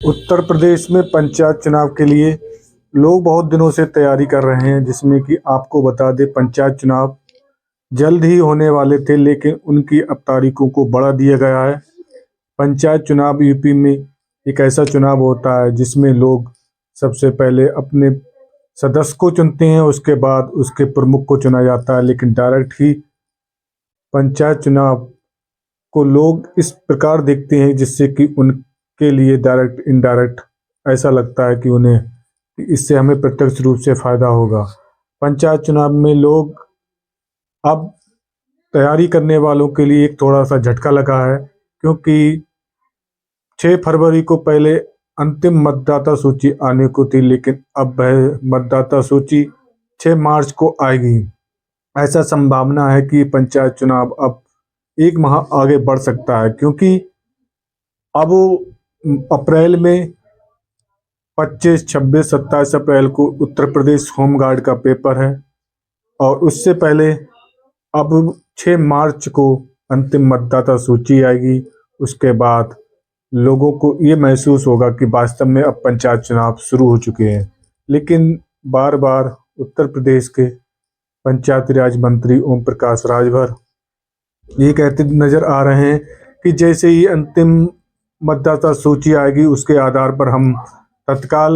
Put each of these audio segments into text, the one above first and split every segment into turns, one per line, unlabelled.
उत्तर प्रदेश में पंचायत चुनाव के लिए लोग बहुत दिनों से तैयारी कर रहे हैं, जिसमें कि आपको बता दें पंचायत चुनाव जल्द ही होने वाले थे, लेकिन उनकी अब तारीखों को बढ़ा दिया गया है। पंचायत चुनाव यूपी में एक ऐसा चुनाव होता है जिसमें लोग सबसे पहले अपने सदस्य को चुनते हैं, उसके बाद उसके प्रमुख को चुना जाता है। लेकिन डायरेक्ट ही पंचायत चुनाव को लोग इस प्रकार देखते हैं जिससे कि उनके लिए डायरेक्ट इनडायरेक्ट ऐसा लगता है कि उन्हें कि इससे हमें प्रत्यक्ष रूप से फायदा होगा। पंचायत चुनाव में लोग अब तैयारी करने वालों के लिए एक थोड़ा सा झटका लगा है, क्योंकि 6 फरवरी को पहले अंतिम मतदाता सूची आने को थी, लेकिन अब वह मतदाता सूची 6 मार्च को आएगी। ऐसा संभावना है कि पंचायत चुनाव अब 1 माह आगे बढ़ सकता है, क्योंकि अब अप्रैल में 25, 26, 27 अप्रैल को उत्तर प्रदेश होम गार्ड का पेपर है, और उससे पहले अब 6 मार्च को अंतिम मतदाता सूची आएगी। उसके बाद लोगों को ये महसूस होगा कि वास्तव में अब पंचायत चुनाव शुरू हो चुके हैं। लेकिन बार बार उत्तर प्रदेश के पंचायत राज मंत्री ओम प्रकाश राजभर ये कहते नजर आ रहे हैं कि जैसे ही अंतिम मतदाता सूची आएगी उसके आधार पर हम तत्काल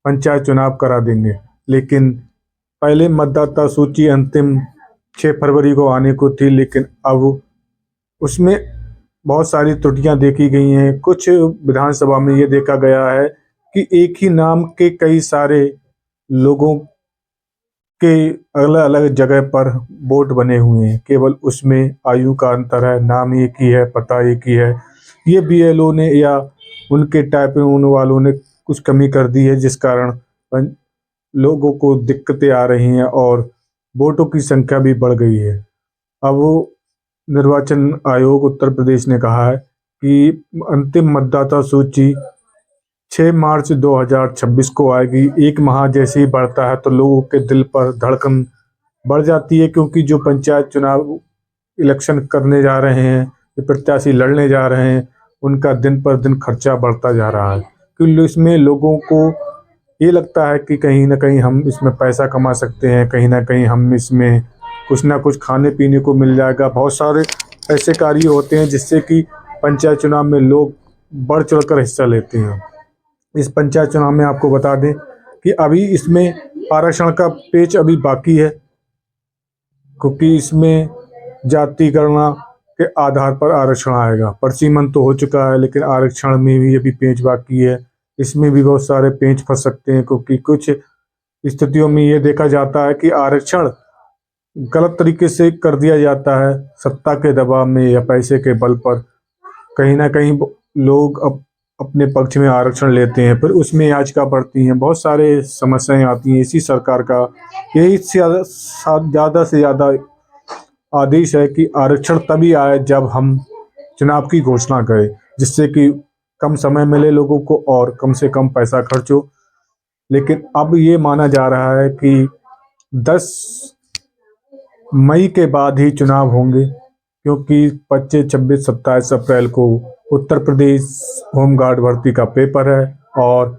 पंचायत चुनाव करा देंगे। लेकिन पहले मतदाता सूची अंतिम 6 फरवरी को आने को थी, लेकिन अब उसमें बहुत सारी त्रुटियां देखी गई हैं। कुछ विधानसभा में ये देखा गया है कि एक ही नाम के कई सारे लोगों के अलग अलग जगह पर वोट बने हुए हैं, केवल उसमें आयु का अंतर है, नाम एक ही है, पता एक ही है। ये बीएलओ ने या उनके टाइप होने वालों ने कुछ कमी कर दी है, जिस कारण लोगों को दिक्कतें आ रही हैं और वोटों की संख्या भी बढ़ गई है। अब निर्वाचन आयोग उत्तर प्रदेश ने कहा है कि अंतिम मतदाता सूची 6 मार्च 2026 को आएगी। 1 माह जैसे ही बढ़ता है तो लोगों के दिल पर धड़कन बढ़ जाती है, क्योंकि जो पंचायत चुनाव इलेक्शन करने जा रहे हैं, जो प्रत्याशी लड़ने जा रहे हैं, उनका दिन पर दिन खर्चा बढ़ता जा रहा है। क्योंकि इसमें लोगों को ये लगता है कि कहीं ना कहीं हम इसमें पैसा कमा सकते हैं, कहीं ना कहीं हम इसमें कुछ ना कुछ खाने पीने को मिल जाएगा। बहुत सारे ऐसे कार्य होते हैं जिससे कि पंचायत चुनाव में लोग बढ़ चढ़ कर हिस्सा लेते हैं। इस पंचायत चुनाव में आपको बता दें कि अभी इसमें आरक्षण का पेच अभी बाकी है, क्योंकि इसमें जाति गणना के आधार पर आरक्षण आएगा। परिसीमन तो हो चुका है, लेकिन आरक्षण में भी अभी पेच बाकी है। इसमें भी बहुत सारे पेच फंस सकते हैं, क्योंकि कुछ स्थितियों में ये देखा जाता है कि आरक्षण गलत तरीके से कर दिया जाता है, सत्ता के दबाव में या पैसे के बल पर। कहीं ना कहीं लोग अपने पक्ष में आरक्षण लेते हैं, फिर उसमें याचिका बढ़ती हैं, बहुत सारे समस्याएं आती हैं। इसी सरकार का यही ज़्यादा से ज़्यादा आदेश है कि आरक्षण तभी आए जब हम चुनाव की घोषणा करें, जिससे कि कम समय मिले लोगों को और कम से कम पैसा खर्च हो। लेकिन अब ये माना जा रहा है कि 10 मई के बाद ही चुनाव होंगे, क्योंकि 25, 26, 27 अप्रैल को उत्तर प्रदेश होमगार्ड भर्ती का पेपर है और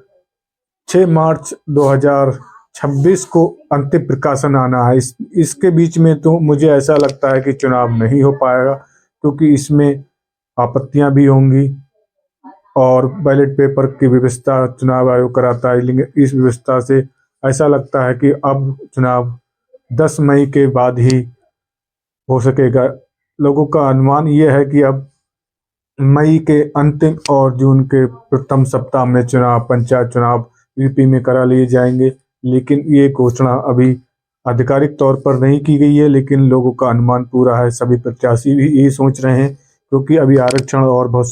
6 मार्च 2026 को अंतिम प्रकाशन आना है। इसके बीच में तो मुझे ऐसा लगता है कि चुनाव नहीं हो पाएगा, क्योंकि इसमें आपत्तियां भी होंगी और बैलेट पेपर की व्यवस्था चुनाव आयोग कराता है। लेकिन इस व्यवस्था से ऐसा लगता है कि अब चुनाव 10 मई के बाद ही हो सकेगा। लोगों का अनुमान ये है कि अब मई के अंतिम और जून के प्रथम सप्ताह में पंचायत चुनाव यूपी में करा लिए जाएंगे। लेकिन ये घोषणा अभी आधिकारिक तौर पर नहीं की गई है, लेकिन लोगों का अनुमान पूरा है। सभी प्रत्याशी भी यही सोच रहे हैं, क्योंकि अभी आरक्षण और बहुत